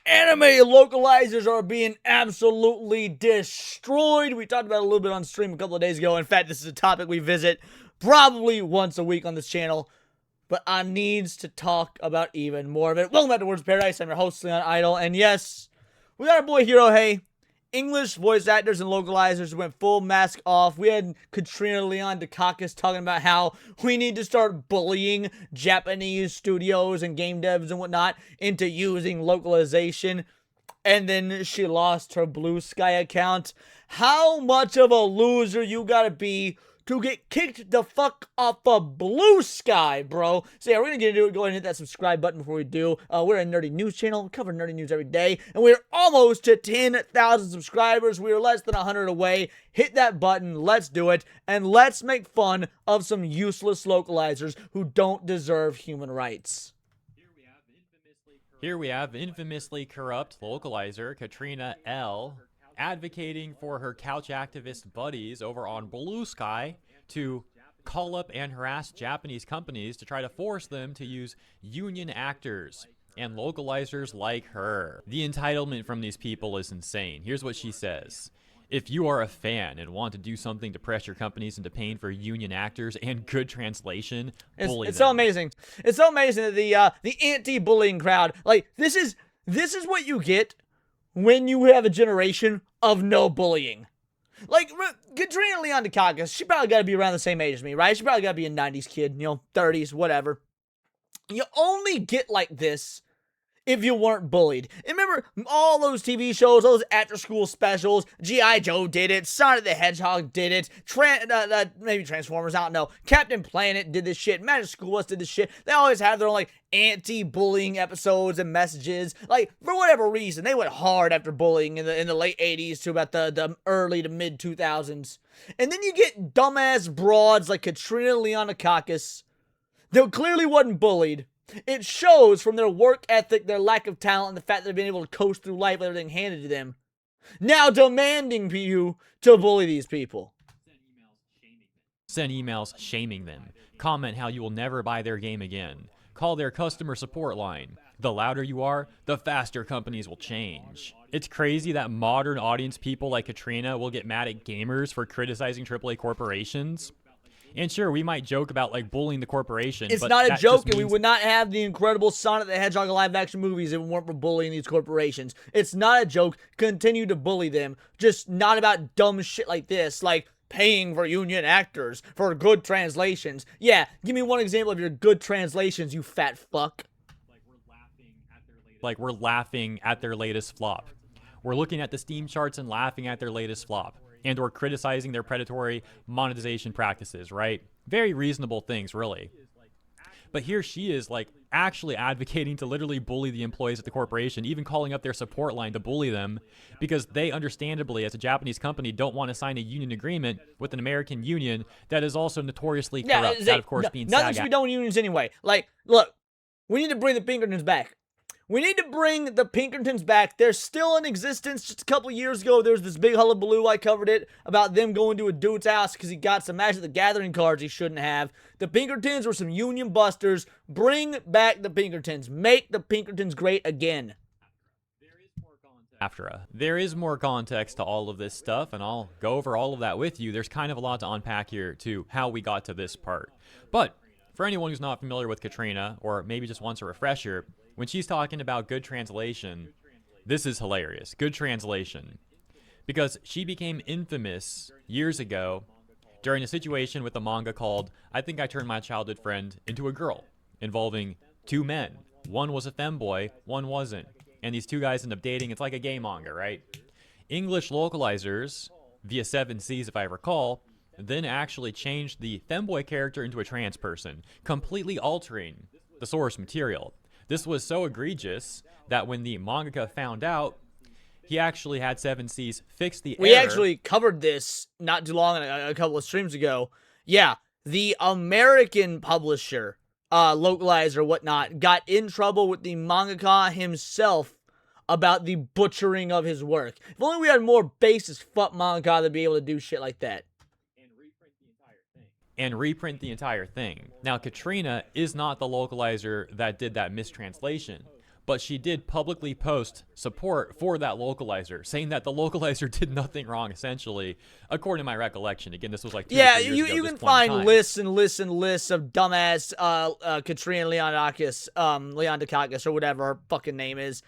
Anime localizers are being absolutely destroyed. We talked about it a little bit on stream a couple of days ago. In fact, this is a topic we visit probably once a week on this channel. But I needs to talk about even more of it. Welcome back to Words of Paradise. I'm your host, Leon Idol. And yes, we got our boy Hero Hey. English voice actors and localizers went full mask off. We had Katrina Leon Dukakis talking about how we need to start bullying Japanese studios and game devs and whatnot into using localization. And then she lost her Blue Sky account. How much of a loser you gotta be to get kicked the fuck off of Blue Sky, bro? So yeah, we're gonna get into it. Go ahead and hit that subscribe button before we do. We're a nerdy news channel. We cover nerdy news every day. And we're almost to 10,000 subscribers. We are less than 100 away. Hit that button. Let's do it. And let's make fun of some useless localizers who don't deserve human rights. Here we have infamously corrupt localizer Katrina L. advocating for her couch activist buddies over on Blue Sky to call up and harass Japanese companies to try to force them to use union actors and localizers like her. The entitlement from these people is insane. Here's what she says. If you are a fan and want to do something to pressure companies into paying for union actors and good translation, bully them. It's so amazing. It's so amazing that the anti-bullying crowd, like, this is what you get when you have a generation of no bullying. Like, Katrina Leon Dukakis, she probably got to be around the same age as me, right? She probably got to be a 90s kid, 30s, whatever. You only get like this if you weren't bullied. And remember all those TV shows, all those after-school specials? G.I. Joe did it. Sonic the Hedgehog did it. Maybe Transformers, I don't know. Captain Planet did this shit. Magic School Bus did this shit. They always have their own, like, anti-bullying episodes and messages. Like, for whatever reason, they went hard after bullying in the late 80s to about the early to mid 2000s. And then you get dumbass broads like Katrina Leon Dukakis that clearly wasn't bullied. It shows from their work ethic, their lack of talent, and the fact that they've been able to coast through life with everything handed to them. Now demanding you to bully these people. Send emails shaming them. Comment how you will never buy their game again. Call their customer support line. The louder you are, the faster companies will change. It's crazy that modern audience people like Katrina will get mad at gamers for criticizing AAA corporations. And sure, we might joke about, like, bullying the corporation. It's but not a that joke, just and we means would not have the incredible Sonic the Hedgehog live-action movies if it weren't for bullying these corporations. It's not a joke. Continue to bully them. Just not about dumb shit like this, like paying for union actors for good translations. Yeah, give me one example of your good translations, you fat fuck. Like, we're laughing at their latest flop. We're looking at the Steam charts and laughing at their latest flop. And or criticizing their predatory monetization practices, right? Very reasonable things, really. But here she is, like, actually advocating to literally bully the employees at the corporation, even calling up their support line to bully them, because they understandably, as a Japanese company, don't want to sign a union agreement with an American union that is also notoriously corrupt, that of course being nothing SAG. should be done with unions anyway. Like, look, we need to bring the Pinkertons back. We need to bring the Pinkertons back. They're still in existence. Just a couple years ago, there was this big hullabaloo. I covered it about them going to a dude's house because he got some Magic the Gathering cards he shouldn't have. The Pinkertons were some union busters. Bring back the Pinkertons. Make the Pinkertons great again. There is more context to all of this stuff, and I'll go over all of that with you. There's kind of a lot to unpack here to how we got to this part. But for anyone who's not familiar with Katrina, or maybe just wants a refresher, when she's talking about good translation, this is hilarious. Good translation. Because she became infamous years ago during a situation with a manga called I Think I Turned My Childhood Friend Into a Girl, involving two men. One was a femboy, one wasn't. And these two guys end up dating. It's like a gay manga, right? English localizers, via 7Cs if I recall, then actually changed the femboy character into a trans person, completely altering the source material. This was so egregious that when the mangaka found out, he actually had 7Cs fix the error. We actually covered this not too long, a couple of streams ago. Yeah, the American publisher, Localizer, whatnot, got in trouble with the mangaka himself about the butchering of his work. If only we had more base as fuck mangaka to be able to do shit like that. And reprint the entire thing. Now, Katrina is not the localizer that did that mistranslation, but she did publicly post support for that localizer, saying that the localizer did nothing wrong, essentially, according to my recollection. Again, this was like 2 or 3 years ago. You can find lists and lists and lists of dumbass Katrina Leondakakis or whatever her fucking name is,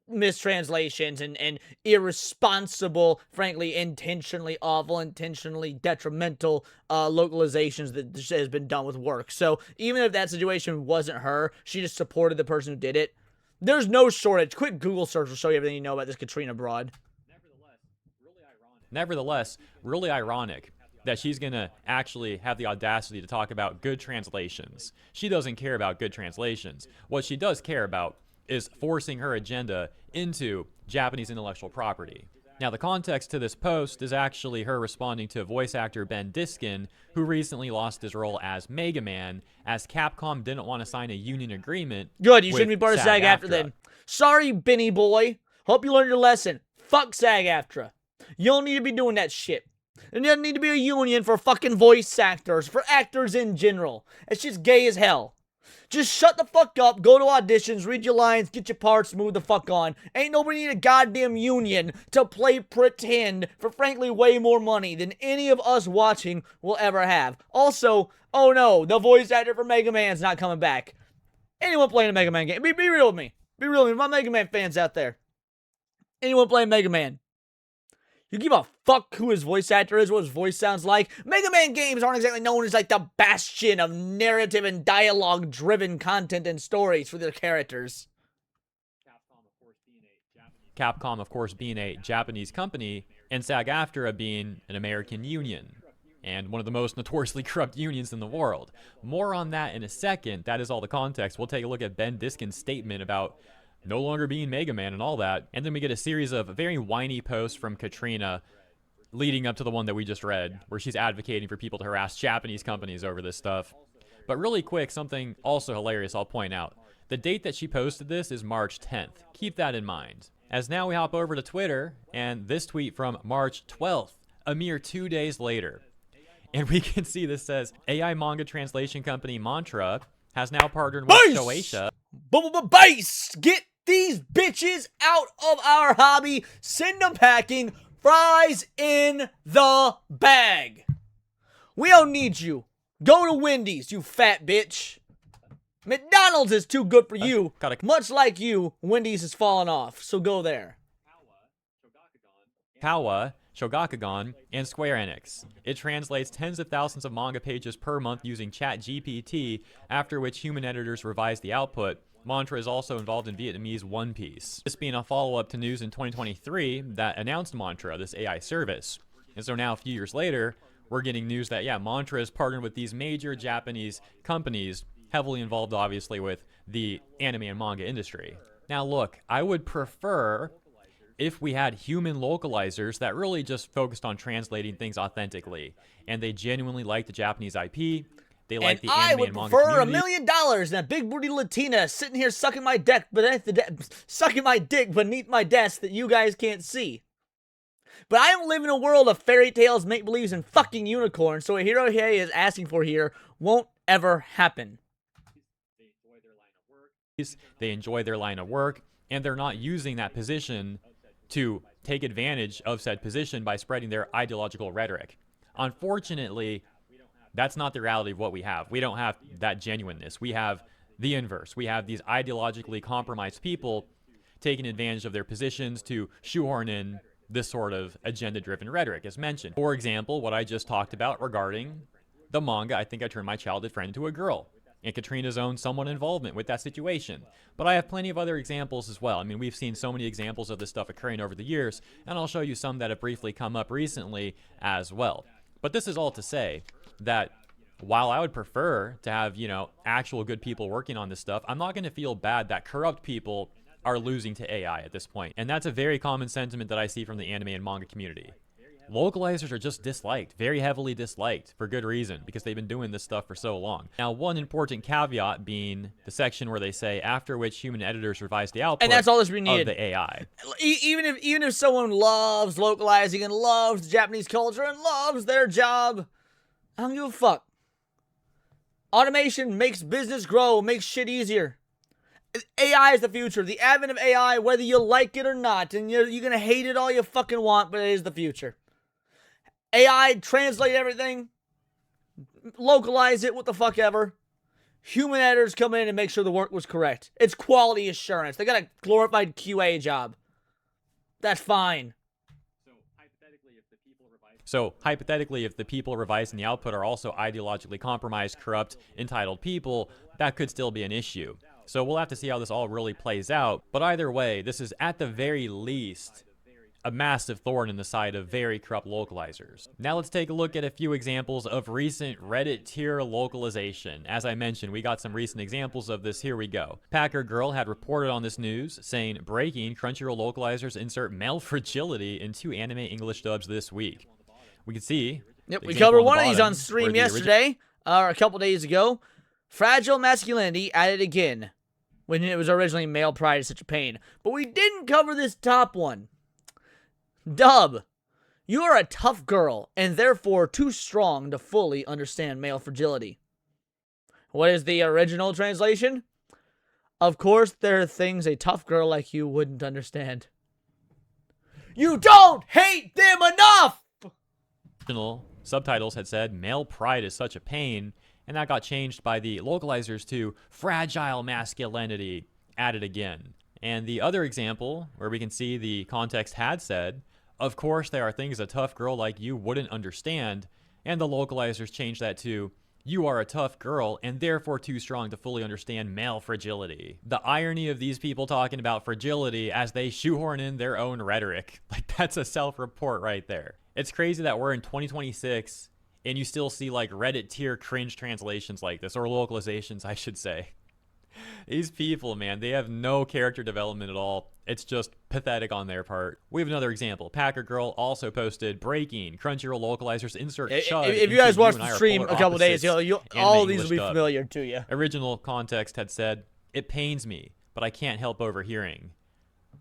mistranslations and irresponsible, frankly, intentionally awful, intentionally detrimental localizations that has been done with work. So even if that situation wasn't her, she just supported the person who did it. There's no shortage. Quick Google search will show you everything you know about this Katrina broad. Nevertheless, really ironic that she's going to actually have the audacity to talk about good translations. She doesn't care about good translations. What she does care about is forcing her agenda into Japanese intellectual property. Now, the context to this post is actually her responding to voice actor Ben Diskin, who recently lost his role as Mega Man, as Capcom didn't want to sign a union agreement. Good, you shouldn't be part of SAG-AFTRA then. Sorry, Benny boy. Hope you learned your lesson. Fuck SAG-AFTRA. You don't need to be doing that shit. There doesn't need to be a union for fucking voice actors, for actors in general. It's just gay as hell. Just shut the fuck up, go to auditions, read your lines, get your parts, move the fuck on. Ain't nobody need a goddamn union to play pretend for frankly way more money than any of us watching will ever have. Also, oh no, the voice actor for Mega Man's not coming back. Anyone playing a Mega Man game, be real with me. Be real with me, my Mega Man fans out there. Anyone playing Mega Man? You give a fuck who his voice actor is, what his voice sounds like. Mega Man games aren't exactly known as like the bastion of narrative and dialogue-driven content and stories for their characters. Capcom, of course, being a Japanese company, and SAG-AFTRA being an American union, and one of the most notoriously corrupt unions in the world. More on that in a second. That is all the context. We'll take a look at Ben Diskin's statement about no longer being Mega Man and all that. And then we get a series of very whiny posts from Katrina leading up to the one that we just read, where she's advocating for people to harass Japanese companies over this stuff. But really quick, something also hilarious I'll point out. The date that she posted this is March 10th. Keep that in mind. As now we hop over to Twitter, and this tweet from March 12th, a mere 2 days later. And we can see this says, AI manga translation company Mantra has now partnered with Shueisha. Base! Get these bitches out of our hobby. Send them packing. Fries in the bag. We don't need you. Go to Wendy's, you fat bitch. McDonald's is too good for you. Much like you, Wendy's has fallen off, so go there. Kawa, Shogakukan, and Square Enix. It translates tens of thousands of manga pages per month using ChatGPT, after which human editors revise the output. Mantra is also involved in Vietnamese One Piece. This being a follow-up to news in 2023 that announced Mantra, this AI service. And so now, a few years later, we're getting news that, yeah, Mantra is partnered with these major Japanese companies, heavily involved, obviously, with the anime and manga industry. Now, look, I would prefer if we had human localizers that really just focused on translating things authentically, and they genuinely like the Japanese IP. They like the anime and manga community. I would prefer $1 million and a big booty Latina sitting here sucking my dick beneath my desk that you guys can't see. But I don't live in a world of fairy tales, make-believes, and fucking unicorns, so what Hirohei is asking for here won't ever happen. They enjoy their line of work, and they're not using that position to take advantage of said position by spreading their ideological rhetoric. Unfortunately, that's not the reality of what we have. We don't have that genuineness. We have the inverse. We have these ideologically compromised people taking advantage of their positions to shoehorn in this sort of agenda-driven rhetoric, as mentioned. For example, what I just talked about regarding the manga, I think I turned my childhood friend into a girl, and Katrina's own somewhat involvement with that situation. But I have plenty of other examples as well. I mean, we've seen so many examples of this stuff occurring over the years, and I'll show you some that have briefly come up recently as well. But this is all to say that while I would prefer to have, actual good people working on this stuff, I'm not going to feel bad that corrupt people are losing to AI at this point. And that's a very common sentiment that I see from the anime and manga community. Localizers are just disliked, very heavily disliked, for good reason, because they've been doing this stuff for so long. Now, one important caveat being the section where they say, after which human editors revise the output and that's all we need of the AI. Even if someone loves localizing and loves Japanese culture and loves their job, I don't give a fuck. Automation makes business grow, makes shit easier. AI is the future. The advent of AI, whether you like it or not, and you're going to hate it all you fucking want, but it is the future. AI translate everything, localize it, what the fuck ever. Human editors come in and make sure the work was correct. It's quality assurance. They got a glorified QA job. That's fine. So, hypothetically, if the people revising the output are also ideologically compromised, corrupt, entitled people, that could still be an issue. So we'll have to see how this all really plays out. But either way, this is at the very least a massive thorn in the side of very corrupt localizers. Now let's take a look at a few examples of recent Reddit tier localization. As I mentioned, we got some recent examples of this. Here we go. Packer Girl had reported on this news saying, breaking, Crunchyroll localizers insert male fragility in 2 anime English dubs this week. We can see. Yep, we covered one of these on stream yesterday, or a couple days ago. Fragile masculinity added again, when it was originally male pride is such a pain. But we didn't cover this top one. Dub, you are a tough girl, and therefore too strong to fully understand male fragility. What is the original translation? Of course, there are things a tough girl like you wouldn't understand. You don't hate them enough! Original subtitles had said, male pride is such a pain, and that got changed by the localizers to fragile masculinity, added again. And the other example, where we can see the context had said, of course there are things a tough girl like you wouldn't understand, and the localizers changed that to, you are a tough girl and therefore too strong to fully understand male fragility. The irony of these people talking about fragility as they shoehorn in their own rhetoric. Like, that's a self-report right there. It's crazy that we're in 2026 and you still see like Reddit tier cringe translations like this, or localizations, I should say. These people, man, they have no character development at all. It's just pathetic on their part. We have another example. Packer Girl also posted, breaking, Crunchyroll localizers insert chud. If you guys watched the stream a couple days ago, all these will be familiar to you. Original context had said, it pains me, but I can't help overhearing.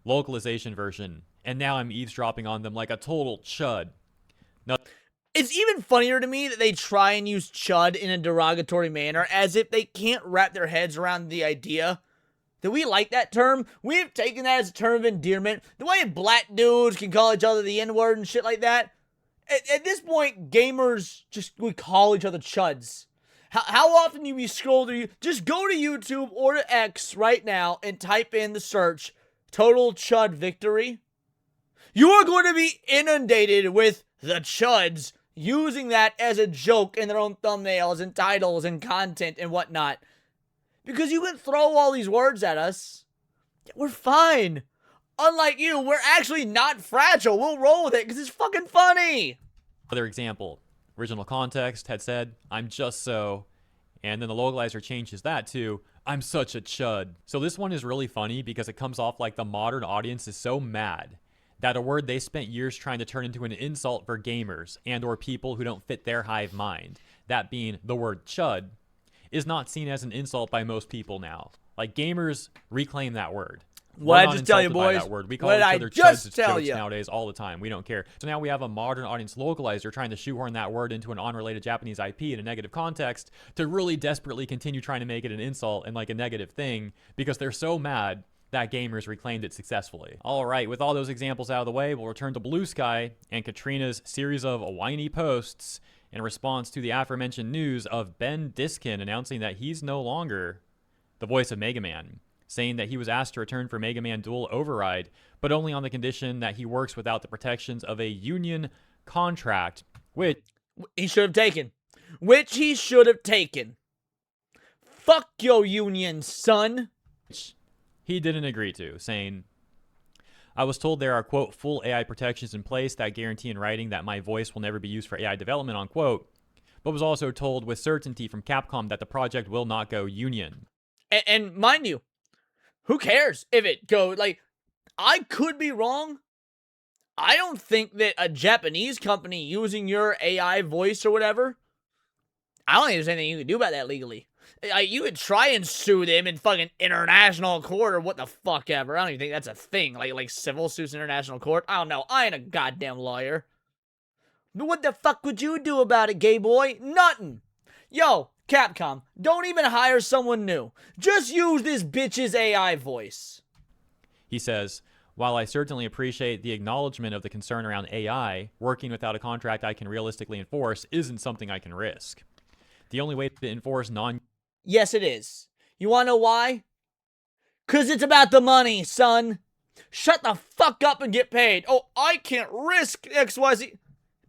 Localization version, and now I'm eavesdropping on them like a total chud. No. It's even funnier to me that they try and use chud in a derogatory manner, as if they can't wrap their heads around the idea that we like that term. We've taken that as a term of endearment. The way black dudes can call each other the N-word and shit like that. At this point, gamers we call each other chuds. How often do you scroll through? Just go to YouTube or to X right now and type in the search, total chud victory. You are going to be inundated with the chuds using that as a joke in their own thumbnails and titles and content and whatnot. Because you can throw all these words at us. We're fine. Unlike you, we're actually not fragile. We'll roll with it because it's fucking funny. Other example. Original context had said, I'm just so. And then the localizer changes that to, I'm such a chud. So this one is really funny because it comes off like the modern audience is so mad that a word they spent years trying to turn into an insult for gamers and or people who don't fit their hive mind, that being the word chud, is not seen as an insult by most people now. Like, gamers reclaim that word. What I just tell you, boys? We call each other chuds. It's jokes nowadays all the time. We don't care. So now we have a modern audience localizer trying to shoehorn that word into an unrelated Japanese IP in a negative context to really desperately continue trying to make it an insult and like a negative thing because they're so mad that gamers reclaimed it successfully. All right, with all those examples out of the way, we'll return to Blue Sky and Katrina's series of whiny posts in response to the aforementioned news of Ben Diskin announcing that he's no longer the voice of Mega Man, saying that he was asked to return for Mega Man Dual Override, but only on the condition that he works without the protections of a union contract, which he should have taken. Fuck your union, son. He didn't agree to, saying, I was told there are, quote, full AI protections in place that guarantee in writing that my voice will never be used for AI development, unquote, but was also told with certainty from Capcom that the project will not go union. And mind you, who cares if it goes, like, I could be wrong. I don't think that a Japanese company using your AI voice or whatever, I don't think there's anything you can do about that legally. You could try and sue them in fucking international court or what the fuck ever. I don't even think that's a thing. Like civil suits in international court. I don't know. I ain't a goddamn lawyer. But what the fuck would you do about it, gay boy? Nothing. Yo, Capcom, don't even hire someone new. Just use this bitch's AI voice. He says, while I certainly appreciate the acknowledgement of the concern around AI, working without a contract I can realistically enforce isn't something I can risk. The only way to enforce Yes, it is. You wanna know why? 'Cause it's about the money, son. Shut the fuck up and get paid. Oh, I can't risk XYZ.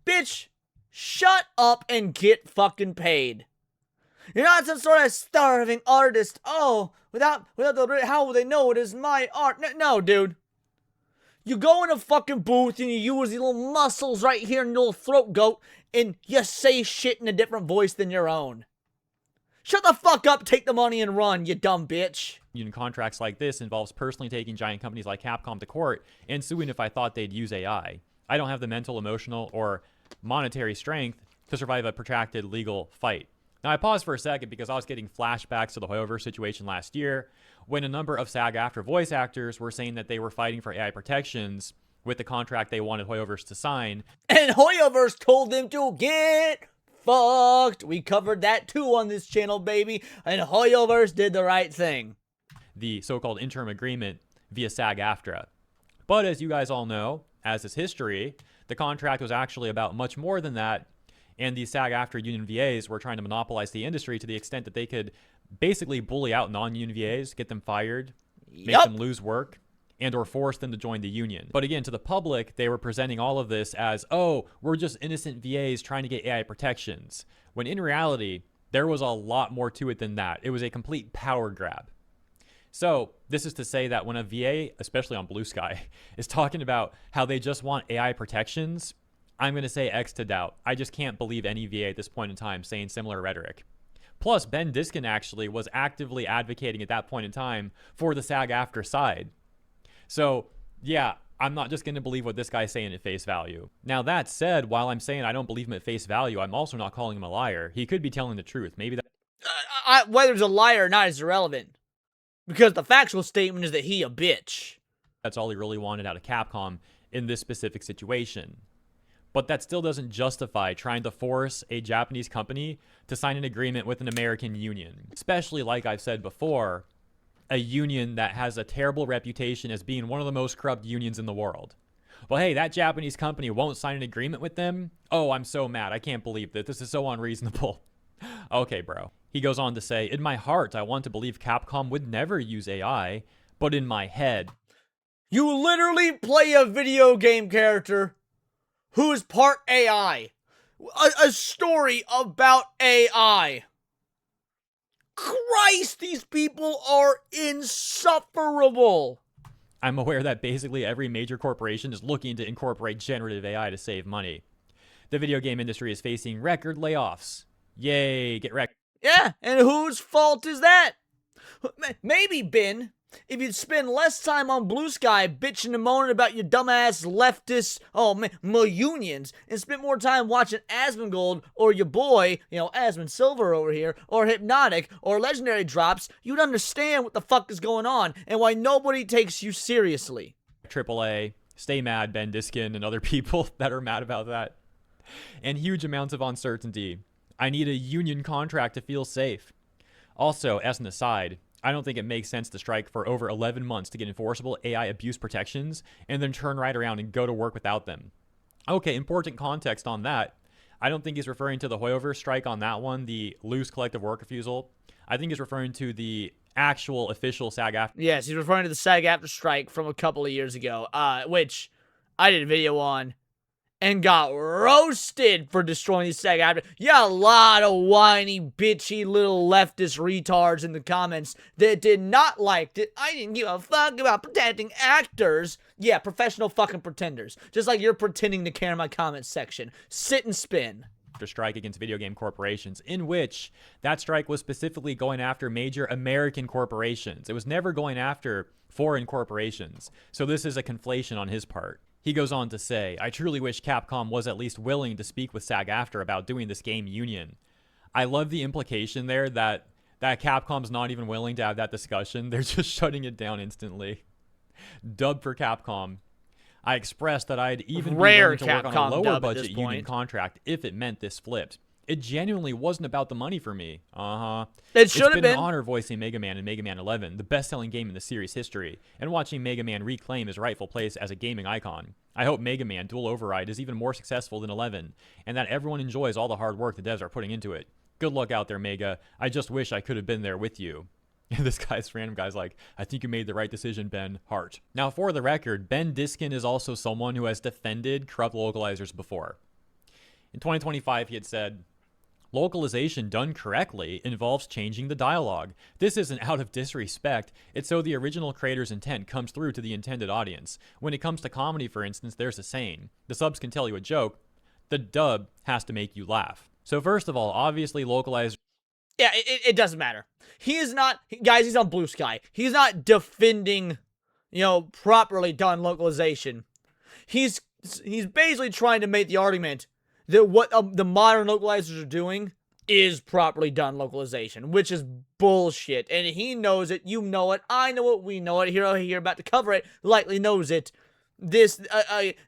Bitch, shut up and get fucking paid. You're not some sort of starving artist. Oh, without the, how will they know it is my art? No, dude. You go in a fucking booth and you use these little muscles right here in your little throat goat and you say shit in a different voice than your own. Shut the fuck up, take the money and run, you dumb bitch. union contracts like this involves personally taking giant companies like Capcom to court and suing if I thought they'd use AI. I don't have the mental, emotional, or monetary strength to survive a protracted legal fight. Now, I paused for a second because I was getting flashbacks to the Hoyoverse situation last year when a number of SAG-AFTRA voice actors were saying that they were fighting for AI protections with the contract they wanted Hoyoverse to sign. And Hoyoverse told them to get fucked. We covered that too on this channel, baby. And Hoyoverse did the right thing. The so-called interim agreement via SAG-AFTRA. But as you guys all know, as is history, the contract was actually about much more than that. And the SAG-AFTRA union VAs were trying to monopolize the industry to the extent that they could basically bully out non-union VAs, get them fired, make them lose work, and or force them to join the union. But again, to the public, they were presenting all of this as, oh, we're just innocent VAs trying to get AI protections. When in reality, there was a lot more to it than that. It was a complete power grab. So this is to say that when a VA, especially on Blue Sky, is talking about how they just want AI protections, I'm going to say X to doubt. I just can't believe any VA at this point in time saying similar rhetoric. Plus, Ben Diskin actually was actively advocating at that point in time for the SAG-AFTRA side. So, yeah, I'm not just going to believe what this guy's saying at face value. Now, that said, while I'm saying I don't believe him at face value, I'm also not calling him a liar. He could be telling the truth. Maybe that... whether he's a liar or not is irrelevant. Because the factual statement is that he a bitch. That's all he really wanted out of Capcom in this specific situation. But that still doesn't justify trying to force a Japanese company to sign an agreement with an American union. Especially, like I've said before, a union that has a terrible reputation as being one of the most corrupt unions in the world. Well, hey, that Japanese company won't sign an agreement with them? Oh, I'm so mad. I can't believe that. This is so unreasonable. Okay, bro. He goes on to say, in my heart, I want to believe Capcom would never use AI, but in my head... You literally play a video game character who is part AI. A story about AI. Christ, these people are insufferable. I'm aware that basically every major corporation is looking to incorporate generative AI to save money. The video game industry is facing record layoffs. Yay, get wrecked. Yeah, and whose fault is that? Maybe, Ben, if you'd spend less time on Blue Sky bitching and moaning about your dumbass leftist, unions, and spend more time watching Asmongold or your boy, Asmon Silver over here, or Hypnotic, or Legendary Drops, you'd understand what the fuck is going on and why nobody takes you seriously. AAA, stay mad, Ben Diskin, and other people that are mad about that. And huge amounts of uncertainty. I need a union contract to feel safe. Also, as an aside, I don't think it makes sense to strike for over 11 months to get enforceable AI abuse protections and then turn right around and go to work without them. Okay, important context on that. I don't think he's referring to the Hoyoverse strike on that one, the loose collective work refusal. I think he's referring to the actual official SAG-AFTRA. Yes, he's referring to the SAG-AFTRA strike from a couple of years ago, which I did a video on and got roasted for destroying the SAG-AFTRA. Yeah, a lot of whiny, bitchy little leftist retards in the comments that did not like it. I didn't give a fuck about protecting actors. Yeah, professional fucking pretenders. Just like you're pretending to care in my comments section. Sit and spin. Strike against video game corporations, in which that strike was specifically going after major American corporations. It was never going after foreign corporations. So this is a conflation on his part. He goes on to say, I truly wish Capcom was at least willing to speak with SAG-AFTRA about doing this game union. I love the implication there that Capcom's not even willing to have that discussion. They're just shutting it down instantly. Dub for Capcom. I expressed that I'd even be willing to work on a lower budget union contract if it meant this flipped. It genuinely wasn't about the money for me. It should It's have been an been. honor voicing Mega Man in Mega Man 11, the best-selling game in the series history, and watching Mega Man reclaim his rightful place as a gaming icon. I hope Mega Man Dual Override is even more successful than 11, and that everyone enjoys all the hard work the devs are putting into it. Good luck out there, Mega. I just wish I could have been there with you. And this random guy's like, I think you made the right decision, Ben. Heart. Now, for the record, Ben Diskin is also someone who has defended corrupt localizers before. In 2025, he had said, localization done correctly involves changing the dialogue. This isn't out of disrespect. It's so the original creator's intent comes through to the intended audience. When it comes to comedy, for instance, there's a saying. The subs can tell you a joke. The dub has to make you laugh. So first of all, obviously localizers. Yeah, it doesn't matter. He is not, guys, he's on Blue Sky. He's not defending, properly done localization. He's basically trying to make the argument that what the modern localizers are doing is properly done localization, which is bullshit. And he knows it, you know it, I know it, we know it. Here about to cover it, likely knows it. This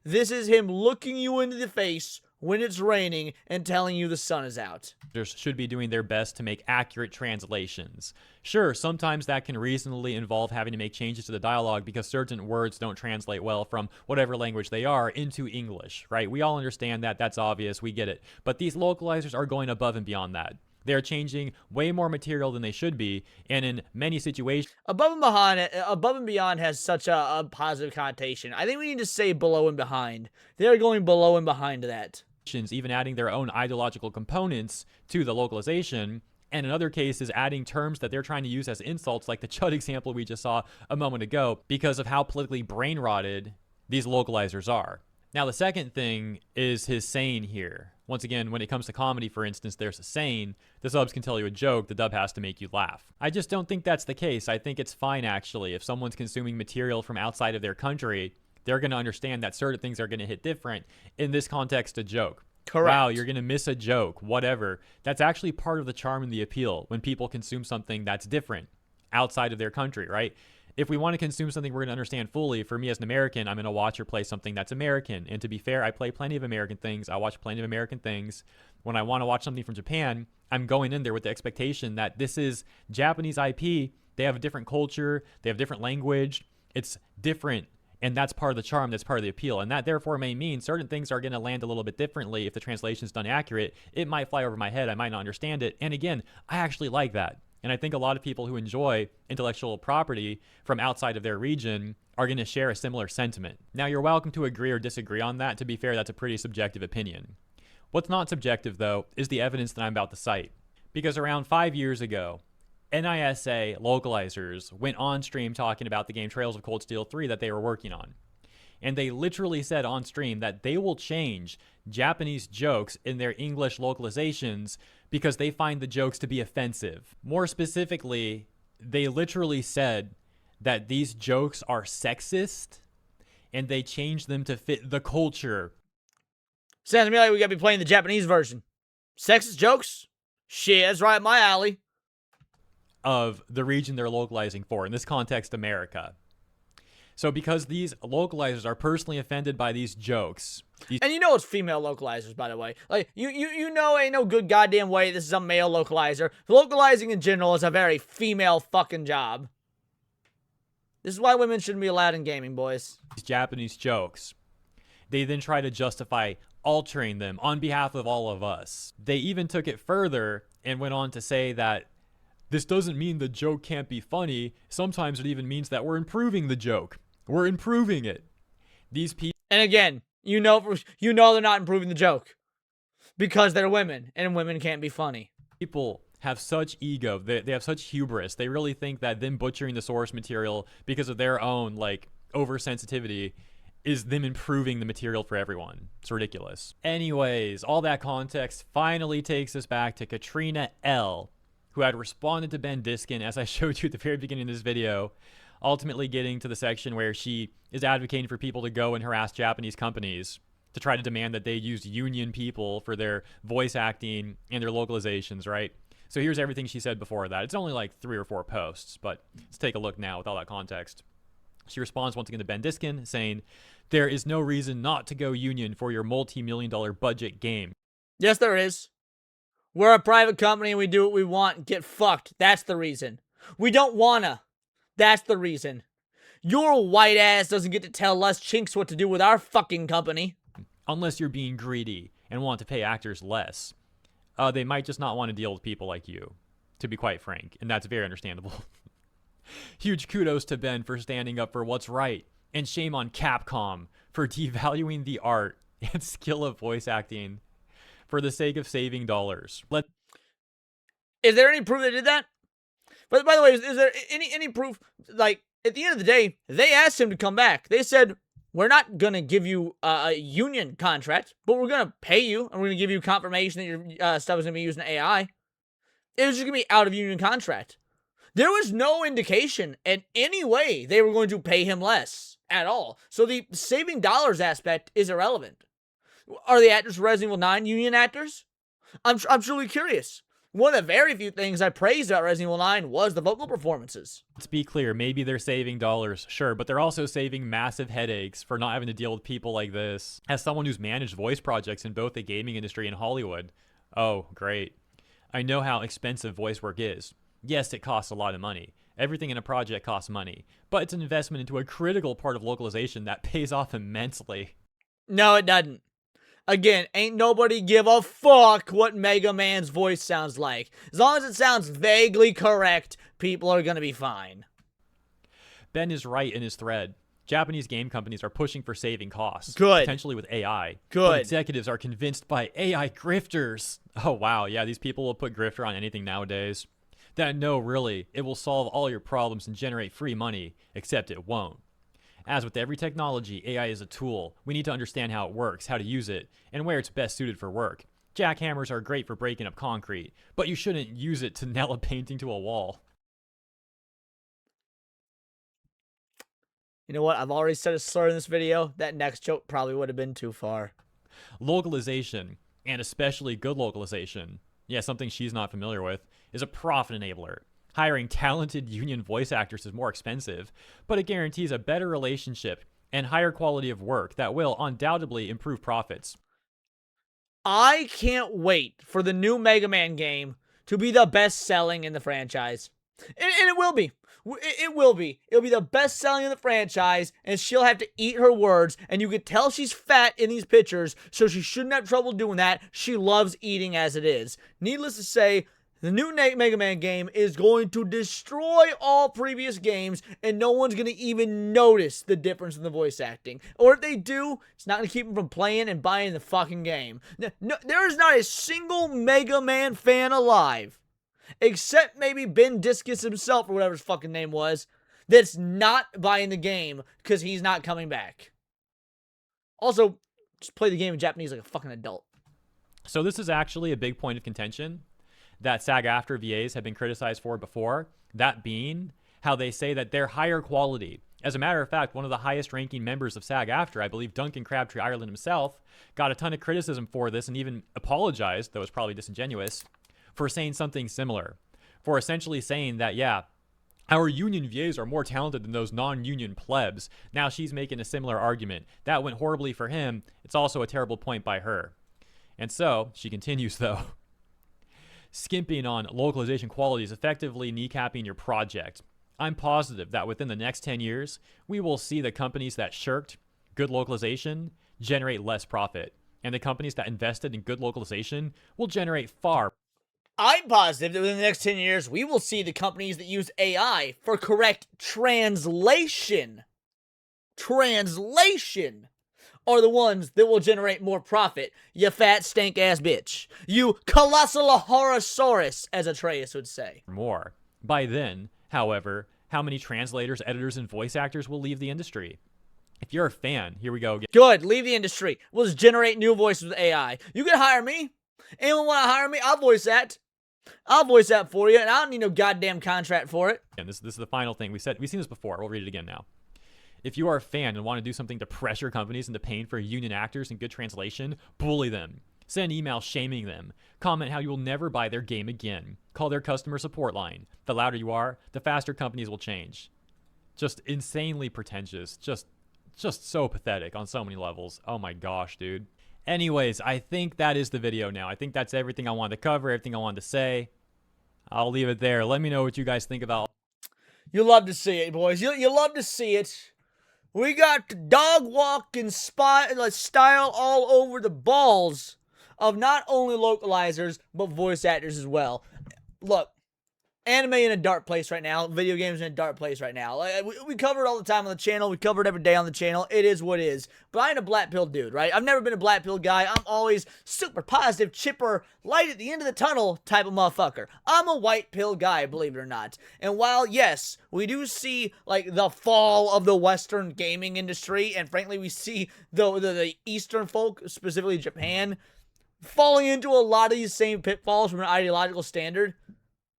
is him looking you into the face when it's raining and telling you the sun is out. Should be doing their best to make accurate translations. Sure, sometimes that can reasonably involve having to make changes to the dialogue because certain words don't translate well from whatever language they are into English, right? We all understand that. That's obvious. We get it. But these localizers are going above and beyond that. They're changing way more material than they should be, and in many situations... Above and beyond has such a positive connotation. I think we need to say below and behind. They're going below and behind that. Even adding their own ideological components to the localization, and in other cases adding terms that they're trying to use as insults, like the chud example we just saw a moment ago, because of how politically brain rotted these localizers are. Now, the second thing is his saying here. Once again, when it comes to comedy, for instance, there's a saying, the subs can tell you a joke, the dub has to make you laugh. I just don't think that's the case. I think it's fine, actually, if someone's consuming material from outside of their country, they're going to understand that certain things are going to hit different. In this context, a joke. Correct. Wow, you're going to miss a joke, whatever. That's actually part of the charm and the appeal when people consume something that's different outside of their country, right? If we want to consume something we're going to understand fully, for me as an American, I'm going to watch or play something that's American. And to be fair, I play plenty of American things. I watch plenty of American things. When I want to watch something from Japan, I'm going in there with the expectation that this is Japanese IP. They have a different culture. They have different language. It's different. And that's part of the charm, that's part of the appeal. And that therefore may mean certain things are going to land a little bit differently if the translation is done accurate. It might fly over my head, I might not understand it. And again, I actually like that. And I think a lot of people who enjoy intellectual property from outside of their region are going to share a similar sentiment. Now, you're welcome to agree or disagree on that. To be fair, that's a pretty subjective opinion. What's not subjective, though, is the evidence that I'm about to cite. Because around 5 years ago, NISA localizers went on stream talking about the game Trails of Cold Steel 3 that they were working on. And they literally said on stream that they will change Japanese jokes in their English localizations because they find the jokes to be offensive. More specifically, they literally said that these jokes are sexist and they changed them to fit the culture. Sounds to me like we gotta be playing the Japanese version. Sexist jokes? Shit, that's right up my alley. Of the region they're localizing for, in this context, America. So because these localizers are personally offended by these jokes. And you know it's female localizers, by the way. Like, you know ain't no good goddamn way this is a male localizer. Localizing in general is a very female fucking job. This is why women shouldn't be allowed in gaming, boys. These Japanese jokes. They then try to justify altering them on behalf of all of us. They even took it further and went on to say that this doesn't mean the joke can't be funny. Sometimes it even means that we're improving the joke. We're improving it. These people... And again, you know they're not improving the joke. Because they're women, and women can't be funny. People have such ego. They have such hubris. They really think that them butchering the source material because of their own, oversensitivity is them improving the material for everyone. It's ridiculous. Anyways, all that context finally takes us back to Katrina L., who had responded to Ben Diskin, as I showed you at the very beginning of this video, ultimately getting to the section where she is advocating for people to go and harass Japanese companies to try to demand that they use union people for their voice acting and their localizations, right? So here's everything she said before that. It's only like 3 or 4 posts, but let's take a look now with all that context. She responds once again to Ben Diskin, saying, "There is no reason not to go union for your multi-million-dollar budget game." Yes, there is. We're a private company and we do what we want. Get fucked. That's the reason. We don't wanna. That's the reason. Your white ass doesn't get to tell us chinks what to do with our fucking company. Unless you're being greedy and want to pay actors less. They might just not want to deal with people like you, to be quite frank, and that's very understandable. Huge kudos to Ben for standing up for what's right, and shame on Capcom for devaluing the art and skill of voice acting for the sake of saving dollars. Is there any proof they did that? But by the way, is there any proof? Like, at the end of the day, they asked him to come back. They said, we're not going to give you a union contract, but we're going to pay you, and we're going to give you confirmation that your stuff is going to be using AI. It was just going to be out of union contract. There was no indication in any way they were going to pay him less at all. So the saving dollars aspect is irrelevant. Are the actors for Resident Evil 9 union actors? I'm truly curious. One of the very few things I praised about Resident Evil 9 was the vocal performances. Let's be clear, maybe they're saving dollars, sure, but they're also saving massive headaches for not having to deal with people like this. As someone who's managed voice projects in both the gaming industry and Hollywood, oh, great. I know how expensive voice work is. Yes, it costs a lot of money. Everything in a project costs money, but it's an investment into a critical part of localization that pays off immensely. No, it doesn't. Again, ain't nobody give a fuck what Mega Man's voice sounds like. As long as it sounds vaguely correct, people are gonna be fine. Ben is right in his thread. Japanese game companies are pushing for saving costs. Good. Potentially with AI. Good. But executives are convinced by AI grifters. Oh, wow. Yeah, these people will put grifter on anything nowadays. That no, really, it will solve all your problems and generate free money, except it won't. As with every technology, AI is a tool. We need to understand how it works, how to use it, and where it's best suited for work. Jackhammers are great for breaking up concrete, but you shouldn't use it to nail a painting to a wall. You know what? I've already said a slur in this video. That next joke probably would have been too far. Localization, and especially good localization, yeah, something she's not familiar with, is a profit enabler. Hiring talented union voice actors is more expensive, but it guarantees a better relationship and higher quality of work that will undoubtedly improve profits. I can't wait for the new Mega Man game to be the best selling in the franchise. And it will be. It will be. It'll be the best selling in the franchise, and she'll have to eat her words, and you can tell she's fat in these pictures, so she shouldn't have trouble doing that. She loves eating as it is. Needless to say, the new Mega Man game is going to destroy all previous games, and no one's going to even notice the difference in the voice acting. Or if they do, it's not going to keep them from playing and buying the fucking game. No, there is not a single Mega Man fan alive, except maybe Ben Discus himself, or whatever his fucking name was, that's not buying the game because he's not coming back. Also, just play the game in Japanese like a fucking adult. So this is actually a big point of contention that SAG-AFTRA VAs have been criticized for before, that being how they say that they're higher quality. As a matter of fact, one of the highest ranking members of SAG-AFTRA, I believe Duncan Crabtree Ireland himself, got a ton of criticism for this and even apologized, though it's probably disingenuous, for saying something similar. For essentially saying that, yeah, our union VAs are more talented than those non-union plebs. Now she's making a similar argument. That went horribly for him. It's also a terrible point by her. And so, she continues though. Skimping on localization quality is effectively kneecapping your project. I'm positive that within the next 10 years, we will see the companies that shirked good localization generate less profit. And the companies that invested in good localization will generate far. I'm positive that within the next 10 years, we will see the companies that use AI for correct translation are the ones that will generate more profit, you fat stank-ass bitch. You colossal-horosaurus, as Atreus would say. More. By then, however, how many translators, editors, and voice actors will leave the industry? If you're a fan, here we go again. Good, leave the industry. We'll just generate new voices with AI. You can hire me. Anyone want to hire me? I'll voice that. I'll voice that for you, and I don't need no goddamn contract for it. And this is the final thing. We've seen this before. We'll read it again now. If you are a fan and want to do something to pressure companies into paying for union actors and good translation, bully them. Send emails shaming them. Comment how you will never buy their game again. Call their customer support line. The louder you are, the faster companies will change. Just insanely pretentious. Just so pathetic on so many levels. Oh my gosh, dude. Anyways, I think that is the video now. I think that's everything I wanted to cover, everything I wanted to say. I'll leave it there. Let me know what you guys think about. You love to see it, boys. You love to see it. We got the dog walking style all over the balls of not only localizers, but voice actors as well. Look, anime in a dark place right now. Video games in a dark place right now. We cover it all the time on the channel. We cover it every day on the channel. It is what it is. But I ain't a black pill dude, right? I've never been a black pill guy. I'm always super positive, chipper, light at the end of the tunnel type of motherfucker. I'm a white pill guy, believe it or not. And while, yes, we do see, like, the fall of the Western gaming industry, and frankly, we see the Eastern folk, specifically Japan, falling into a lot of these same pitfalls from an ideological standard,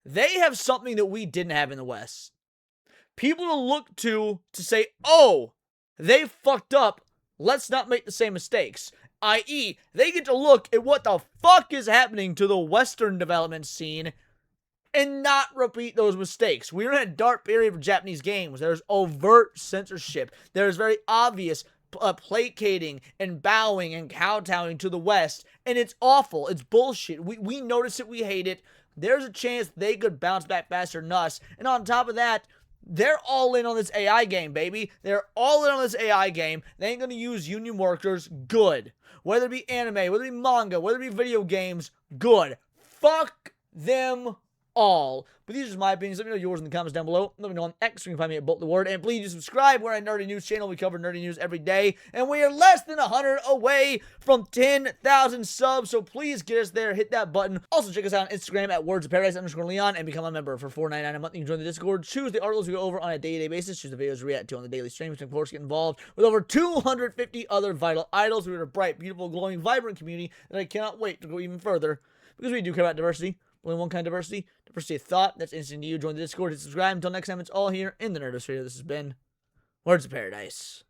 they have something that we didn't have in the West. People to look to say, oh, they fucked up, let's not make the same mistakes. I.e., they get to look at what the fuck is happening to the Western development scene and not repeat those mistakes. We're in a dark period for Japanese games. There's overt censorship. There's very obvious placating and bowing and kowtowing to the West, and it's awful. It's bullshit. We notice it. We hate it. There's a chance they could bounce back faster than us. And on top of that, they're all in on this AI game, baby. They're all in on this AI game. They ain't gonna use union workers. Good. Whether it be anime, whether it be manga, whether it be video games, good. Fuck them all. But these are just my opinions. Let me know yours in the comments down below. Let me know on X. You can find me at Bolt the Word. And please do subscribe. We're a nerdy news channel. We cover nerdy news every day. And we are less than 100 away from 10,000 subs. So please get us there. Hit that button. Also check us out on Instagram at wordsofparadise_Leon and become a member for $4.99 a month. You can join the Discord. Choose the articles we go over on a day-to-day basis. Choose the videos we react to on the daily streams. And of course get involved with over 250 other vital idols. We're a bright, beautiful, glowing, vibrant community that I cannot wait to go even further because we do care about diversity. Only one kind of diversity of thought. That's instant to you. Join the Discord, hit subscribe. Until next time, it's all here in the Nerdosphere. This has been Words of Paradise.